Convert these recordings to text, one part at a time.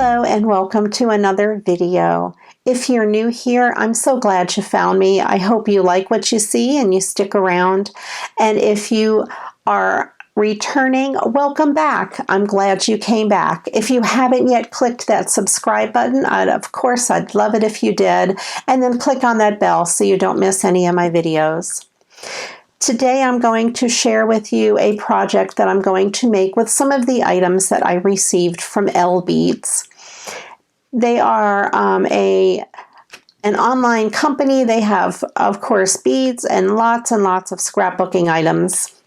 Hello and welcome to another video. If you're new here, I'm so glad you found me. I hope you like what you see and you stick around. And if you are returning, welcome back. I'm glad you came back. If you haven't yet clicked that subscribe button, of course, I'd love it if you did. And then click on that bell so you don't miss any of my videos. Today I'm going to share with you a project that I'm going to make with some of the items that I received from Beads. They are an online company. They have, of course, beads and lots of scrapbooking items.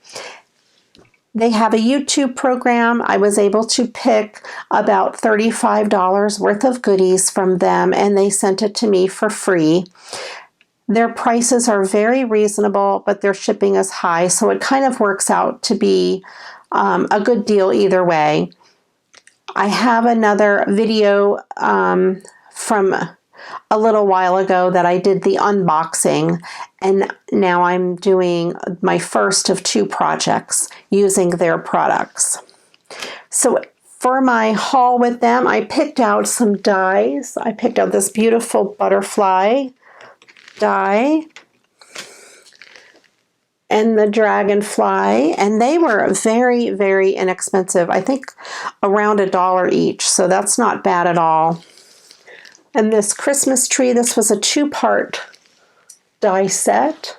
They have a YouTube program. I was able to pick about $35 worth of goodies from them, and they sent it to me for free. Their prices are very reasonable, but their shipping is high, so it kind of works out to be a good deal either way. I have another video from a little while ago that I did the unboxing, and now I'm doing my first of two projects using their products. So for my haul with them, I picked out some dies. I picked out this beautiful butterfly die and the Dragonfly, and they were very, very inexpensive. I think around $1 each, so that's not bad at all. And this Christmas tree, this was a two-part die set.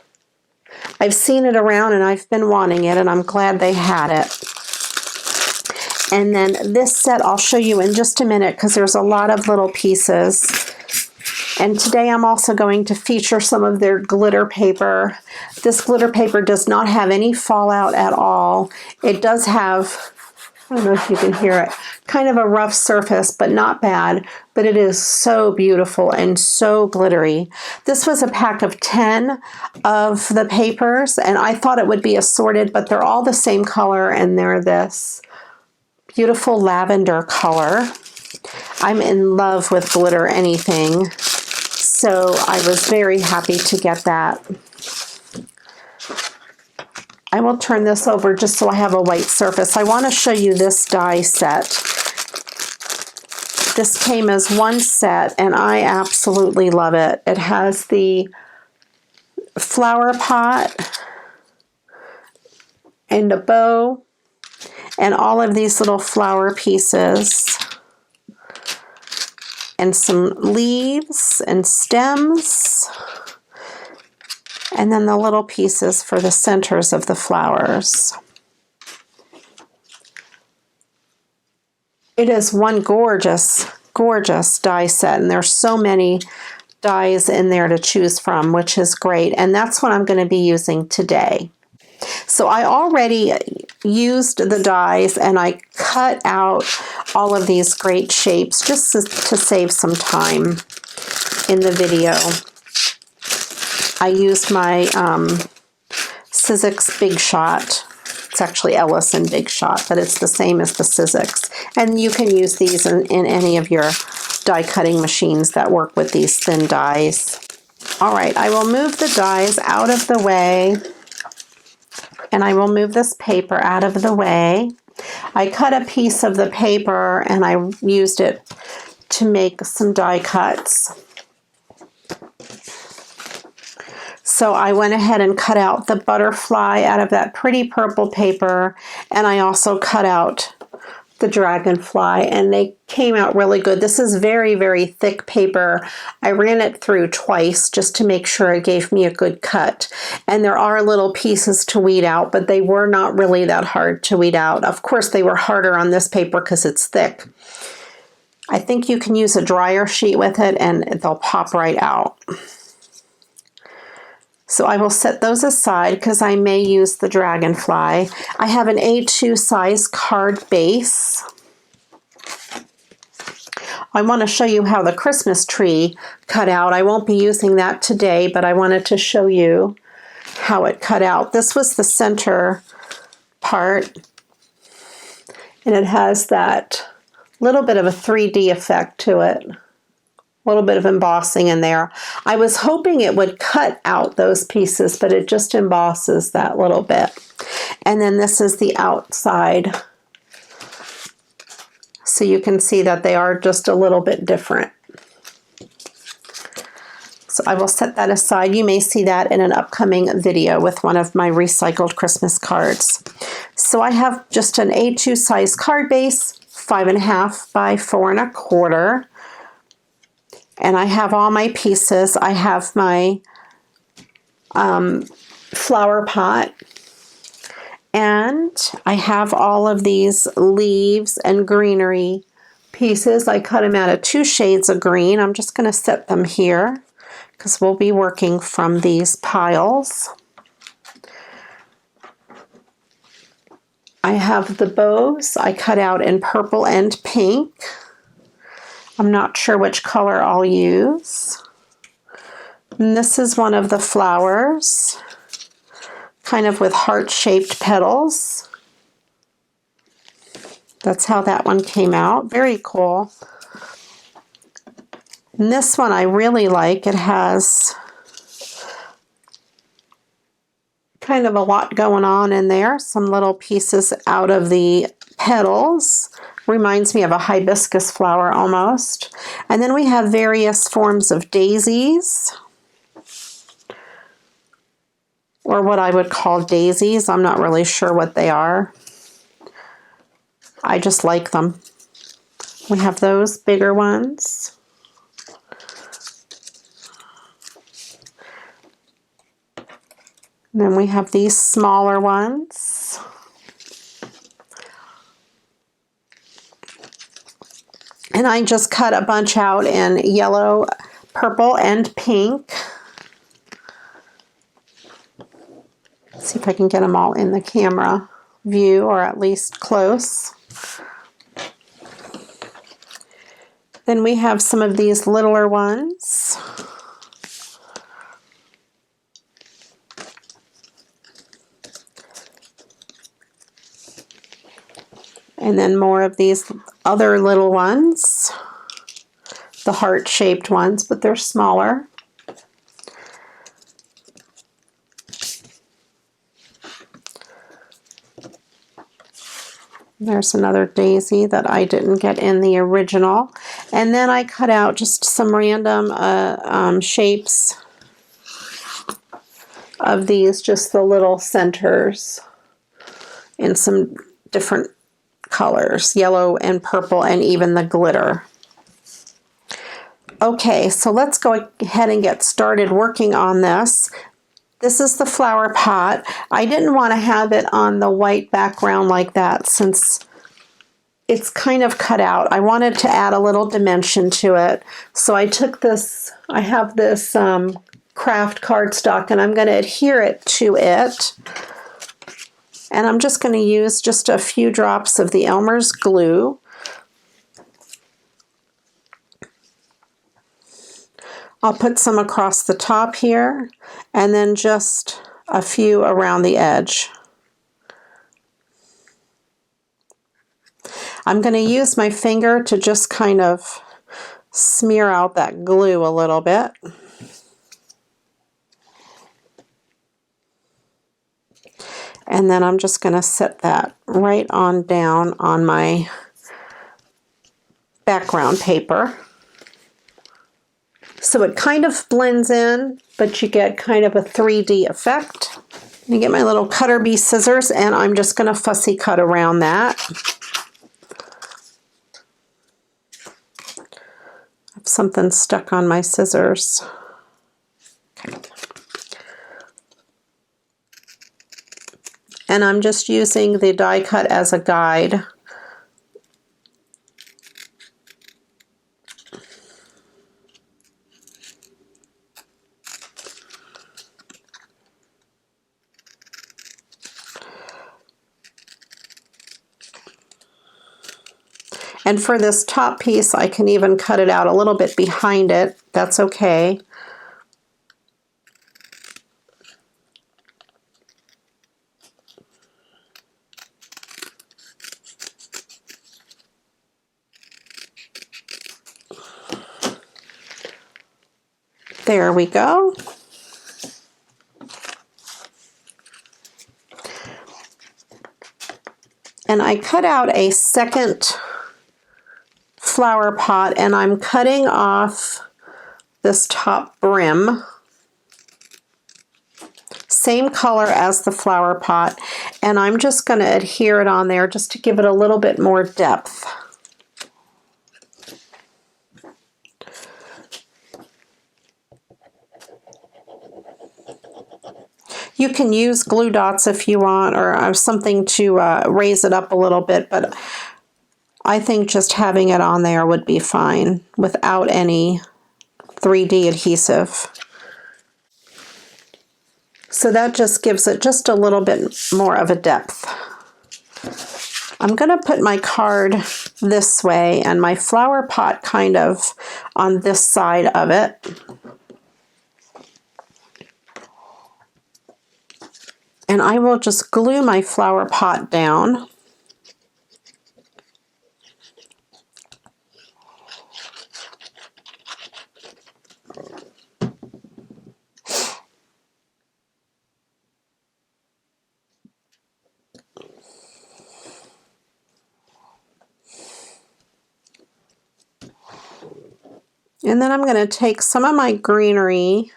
I've seen it around and I've been wanting it, and I'm glad they had it. And then this set I'll show you in just a minute because there's a lot of little pieces. And today I'm also going to feature some of their glitter paper. This glitter paper does not have any fallout at all. It does have, I don't know if you can hear it, kind of a rough surface, but not bad. But it is so beautiful and so glittery. This was a pack of 10 of the papers, and I thought it would be assorted, but they're all the same color, and they're this beautiful lavender color. I'm in love with glitter anything. So I was very happy to get that. I will turn this over just so I have a white surface. I want to show you this die set. This came as one set and I absolutely love it. It has the flower pot and a bow and all of these little flower pieces, and some leaves and stems, and then the little pieces for the centers of the flowers. It is one gorgeous, gorgeous die set, and there's so many dies in there to choose from, which is great, and that's what I'm going to be using today. So I already used the dies and I cut out all of these great shapes just to save some time in the video. I used my Sizzix Big Shot. It's actually Ellison Big Shot, but it's the same as the Sizzix. And you can use these in any of your die cutting machines that work with these thin dies. All right, I will move the dies out of the way. And I will move this paper out of the way. I cut a piece of the paper and I used it to make some die cuts. So I went ahead and cut out the butterfly out of that pretty purple paper, and I also cut out the Dragonfly, and they came out really good. This is very, very thick paper. I ran it through twice just to make sure it gave me a good cut. And there are little pieces to weed out, but they were not really that hard to weed out. Of course, they were harder on this paper because it's thick. I think you can use a dryer sheet with it and they'll pop right out. So I will set those aside because I may use the Dragonfly. I have an A2 size card base. I want to show you how the Christmas tree cut out. I won't be using that today, but I wanted to show you how it cut out. This was the center part, and it has that little bit of a 3D effect to it. A little bit of embossing in there. I was hoping it would cut out those pieces, but it just embosses that little bit. And then this is the outside So you can see that they are just a little bit different. So I will set that aside. You may see that in an upcoming video with one of my recycled Christmas cards. So I have just an A2 size card base, 5.5 by 4.25. And I have all my pieces. I have my flower pot. And I have all of these leaves and greenery pieces. I cut them out of 2 shades of green. I'm just going to set them here because we'll be working from these piles. I have the bows I cut out in purple and pink. I'm not sure which color I'll use. And this is one of the flowers, kind of with heart-shaped petals. That's how that one came out. Very cool. And this one I really like. It has kind of a lot going on in there. Some little pieces out of the petals. Reminds me of a hibiscus flower almost. And then we have various forms of daisies, or what I would call daisies. I'm not really sure what they are. I just like them. We have those bigger ones. And then we have these smaller ones. And I just cut a bunch out in yellow, purple, and pink. Let's see if I can get them all in the camera view, or at least close. Then we have some of these littler ones. And then more of these other little ones, the heart-shaped ones, but they're smaller. There's another daisy that I didn't get in the original. And then I cut out just some random shapes of these, just the little centers in some different colors, yellow and purple, and even the glitter. Okay, so let's go ahead and get started working on this. This is the flower pot. I didn't want to have it on the white background like that since it's kind of cut out. I wanted to add a little dimension to it. So I took this, I have this craft cardstock, and I'm going to adhere it to it. And I'm just going to use just a few drops of the Elmer's glue. I'll put some across the top here, and then just a few around the edge. I'm going to use my finger to just kind of smear out that glue a little bit. And then I'm just going to set that right on down on my background paper. So it kind of blends in, but you get kind of a 3D effect. I'm going to get my little cutter bee scissors, and I'm just going to fussy cut around that. I have something stuck on my scissors. Okay. And I'm just using the die cut as a guide. And for this top piece, I can even cut it out a little bit behind it. That's okay. There we go. And I cut out a second flower pot and I'm cutting off this top brim. Same color as the flower pot, and I'm just going to adhere it on there just to give it a little bit more depth. You can use glue dots if you want, or something to raise it up a little bit, but I think just having it on there would be fine without any 3D adhesive. So that just gives it just a little bit more of a depth. I'm going to put my card this way and my flower pot kind of on this side of it. And I will just glue my flower pot down. And then I'm going to take some of my greenery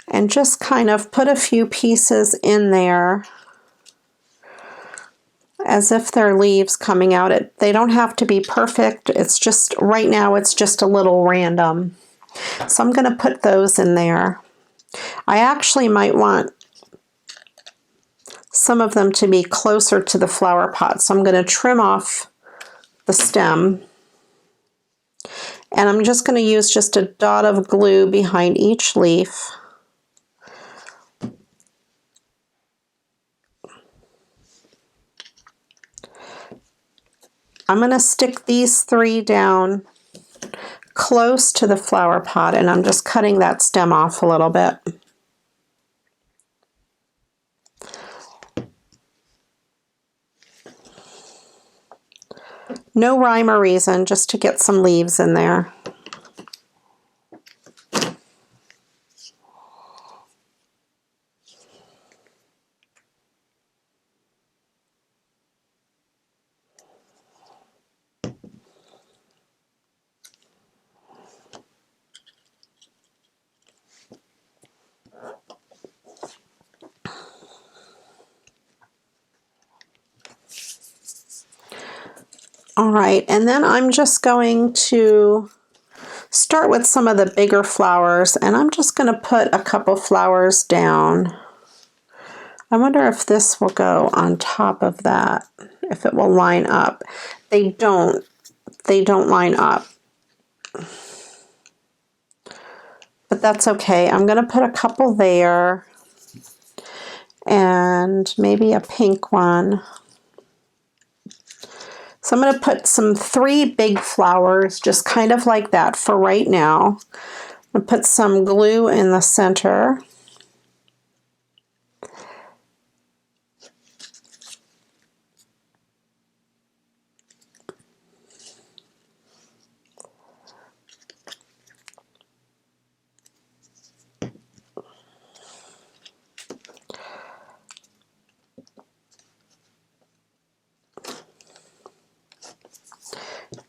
and just kind of put a few pieces in there as if they're leaves coming out. They don't have to be perfect. It's just, right now it's just a little random. So I'm going to put those in there. I actually might want some of them to be closer to the flower pot. So I'm going to trim off the stem. And I'm just going to use just a dot of glue behind each leaf. I'm going to stick these 3 down close to the flower pot, and I'm just cutting that stem off a little bit. No rhyme or reason, just to get some leaves in there. All right, and then I'm just going to start with some of the bigger flowers, and I'm just going to put a couple flowers down. I wonder if this will go on top of that, if it will line up. They don't line up. But that's okay. I'm going to put a couple there, and maybe a pink one. So I'm going to put some 3 big flowers, just kind of like that for right now. I'm going to put some glue in the center.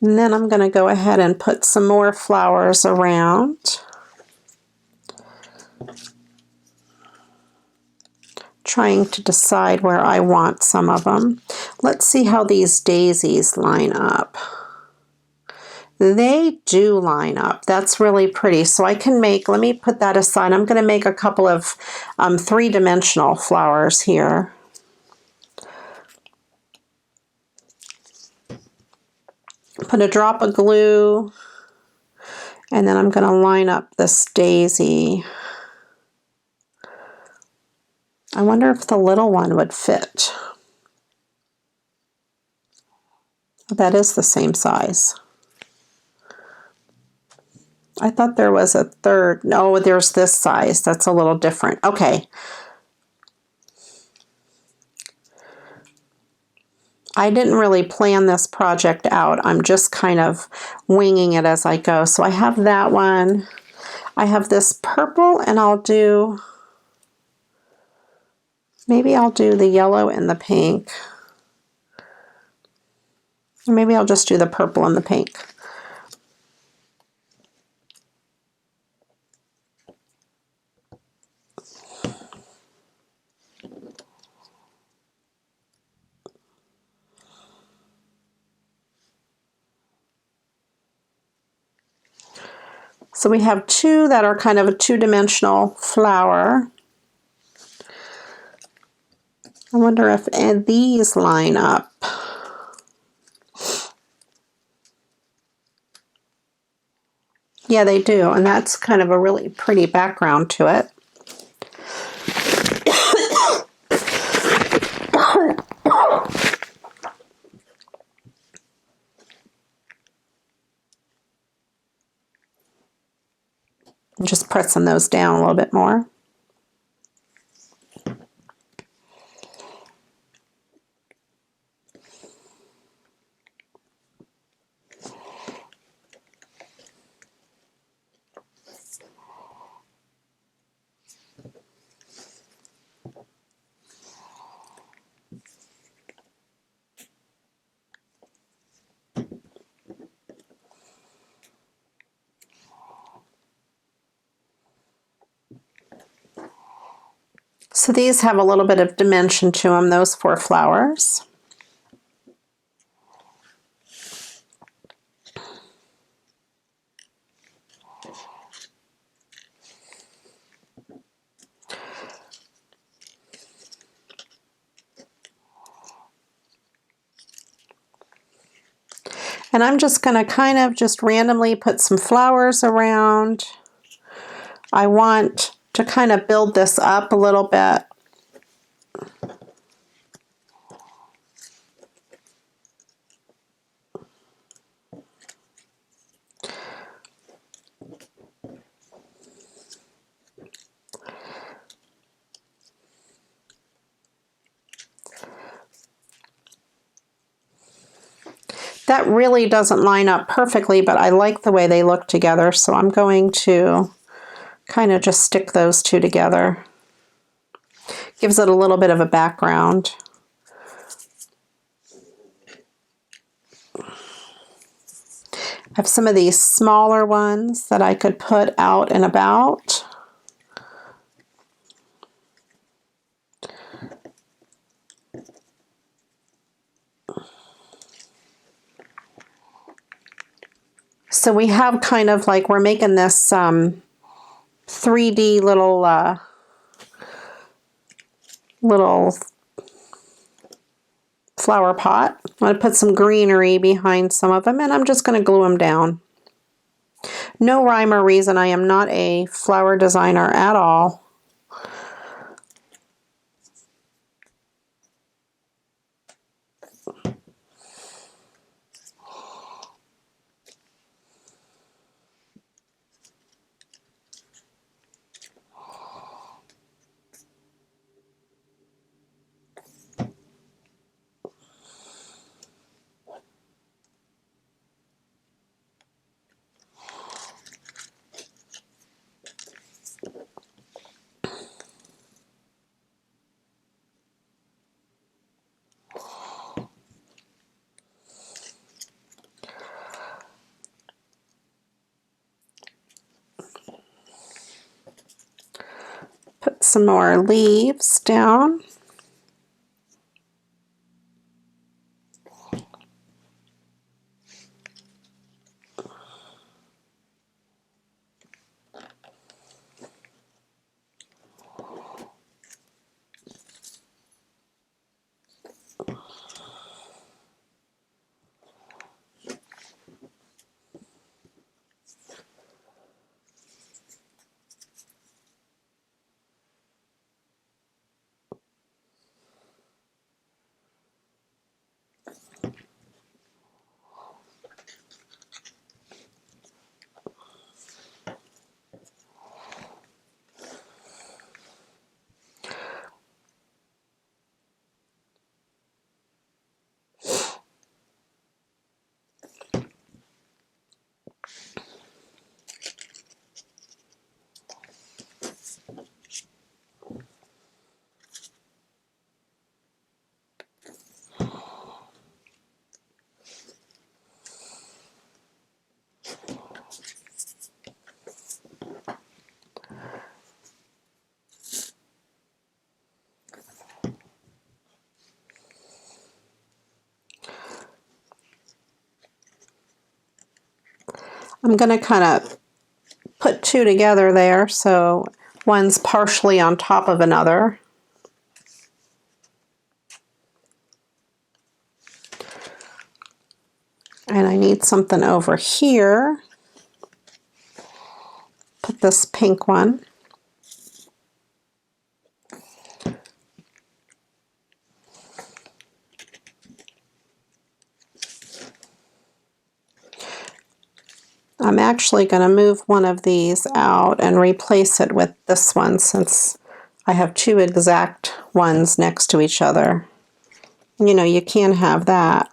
And then I'm going to go ahead and put some more flowers around. Trying to decide where I want some of them. Let's see how these daisies line up. They do line up. That's really pretty. So I can make, let me put that aside. I'm going to make a couple of 3-dimensional flowers here. Put a drop of glue, and then I'm going to line up this daisy. I wonder if the little one would fit. That is the same size. I thought there was a third. No, there's this size. That's a little different. Okay. I didn't really plan this project out. I'm just kind of winging it as I go. So I have that one. I have this purple, and maybe I'll do the yellow and the pink. Or maybe I'll just do the purple and the pink. So we have two that are kind of a two-dimensional flower. I wonder if these line up. Yeah, they do, and that's kind of a really pretty background to it. I'm just pressing those down a little bit more. So these have a little bit of dimension to them, those 4 flowers. And I'm just going to kind of just randomly put some flowers around. I want to kind of build this up a little bit. That really doesn't line up perfectly, but I like the way they look together, so I'm going to kind of just stick those two together. Gives it a little bit of a background. I have some of these smaller ones that I could put out and about. So we have kind of like, we're making this 3D little flower pot. I'm going to put some greenery behind some of them, and I'm just going to glue them down. No rhyme or reason. I am not a flower designer at all. Put some more leaves down. I'm going to kind of put two together there, so one's partially on top of another. And I need something over here. Put this pink one. I'm actually going to move one of these out and replace it with this one since I have two exact ones next to each other. You know, you can have that.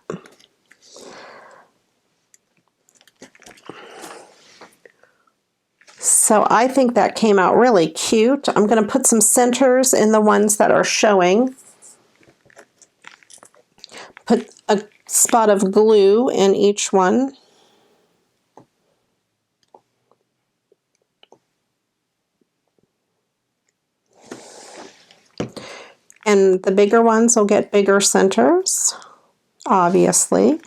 So I think that came out really cute. I'm going to put some centers in the ones that are showing. Put a spot of glue in each one. And the bigger ones will get bigger centers, obviously.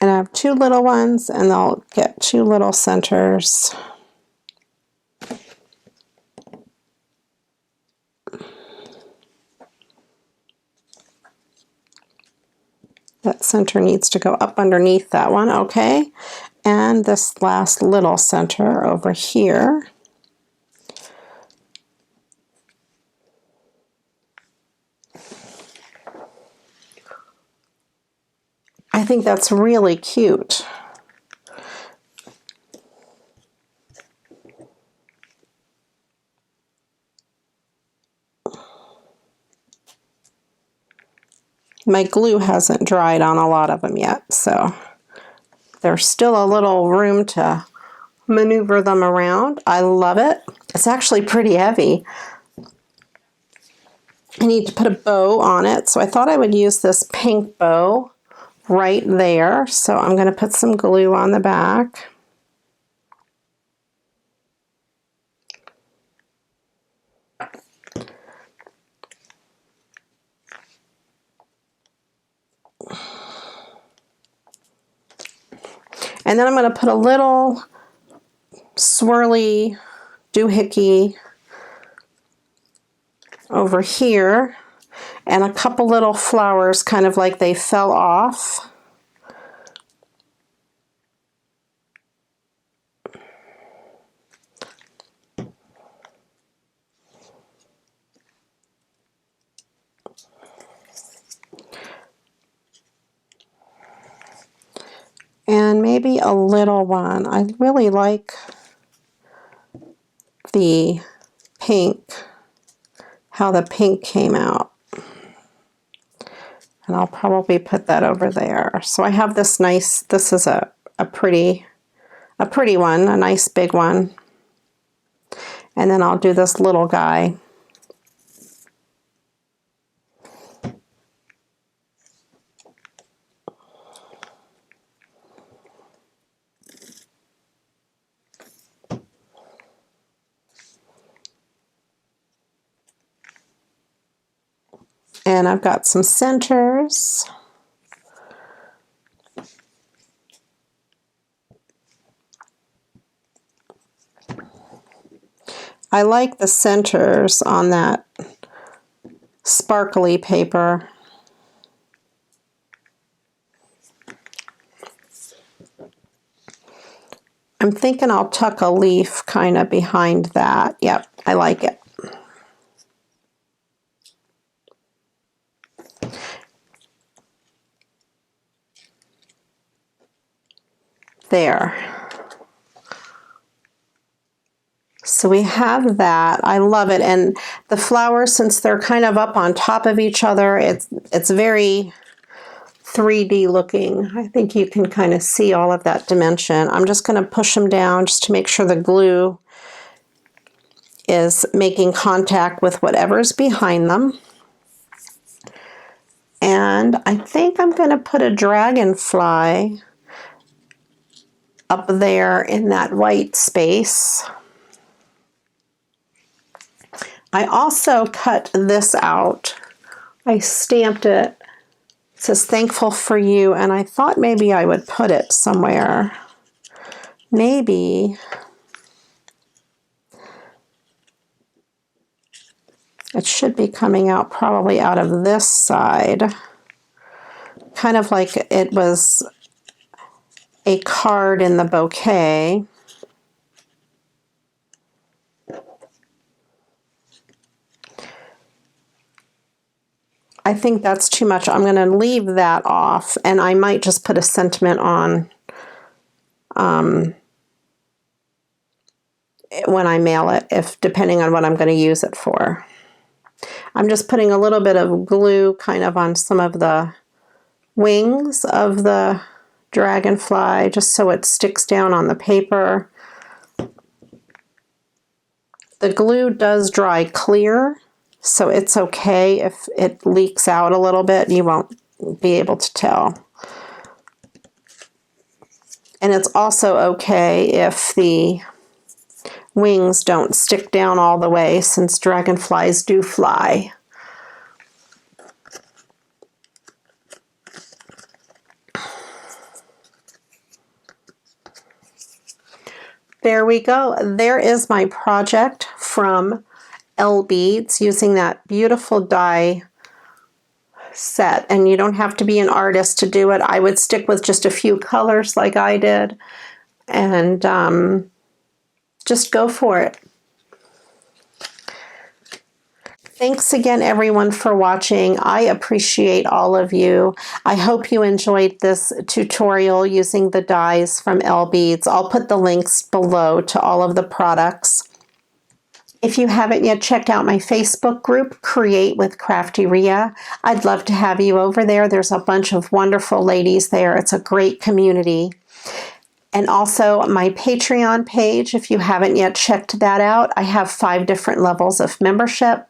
And I have two little ones, and they'll get two little centers. That center needs to go up underneath that one, okay? And this last little center over here. I think that's really cute. My glue hasn't dried on a lot of them yet, so there's still a little room to maneuver them around. I love it. It's actually pretty heavy. I need to put a bow on it, so I thought I would use this pink bow right there. So I'm going to put some glue on the back. And then I'm going to put a little swirly doohickey over here and a couple little flowers kind of like they fell off. And maybe a little one. I really like the pink, how the pink came out. And I'll probably put that over there. So I have this nice, this is a pretty one, a nice big one. And then I'll do this little guy. And I've got some centers. I like the centers on that sparkly paper. I'm thinking I'll tuck a leaf kind of behind that. Yep, I like it. There. So we have that. I love it. And the flowers, since they're kind of up on top of each other, it's very 3D looking. I think you can kind of see all of that dimension. I'm just going to push them down just to make sure the glue is making contact with whatever's behind them. And I think I'm going to put a dragonfly up there in that white space. I also cut this out. I stamped it. It says thankful for you, and I thought maybe I would put it somewhere. Maybe it should be coming out probably out of this side. Kind of like it was a card in the bouquet. I think that's too much. I'm going to leave that off, and I might just put a sentiment on when I mail it, if depending on what I'm going to use it for. I'm just putting a little bit of glue kind of on some of the wings of the dragonfly, just so it sticks down on the paper. The glue does dry clear, so it's okay if it leaks out a little bit. You won't be able to tell. And it's also okay if the wings don't stick down all the way, since dragonflies do fly. There we go. There is my project from Beads using that beautiful die set. And you don't have to be an artist to do it. I would stick with just a few colors like I did, and just go for it. Thanks again, everyone, for watching. I appreciate all of you. I hope you enjoyed this tutorial using the dies from Beads. I'll put the links below to all of the products. If you haven't yet checked out my Facebook group, Create with Crafty Rhea, I'd love to have you over there. There's a bunch of wonderful ladies there. It's a great community. And also my Patreon page, if you haven't yet checked that out, I have 5 different levels of membership,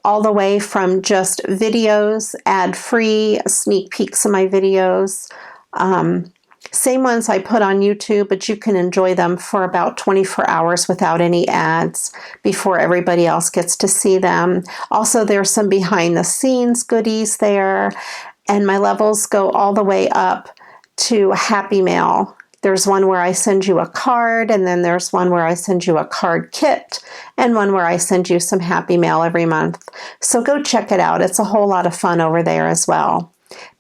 all the way from just videos, ad-free, sneak peeks of my videos, same ones I put on YouTube, but you can enjoy them for about 24 hours without any ads before everybody else gets to see them. Also, there's some behind the scenes goodies there, and my levels go all the way up to Happy Mail. There's one where I send you a card, and then there's one where I send you a card kit, and one where I send you some Happy Mail every month. So go check it out. It's a whole lot of fun over there as well.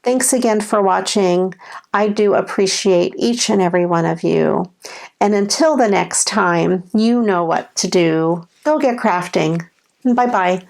Thanks again for watching. I do appreciate each and every one of you. And until the next time, you know what to do. Go get crafting. Bye-bye.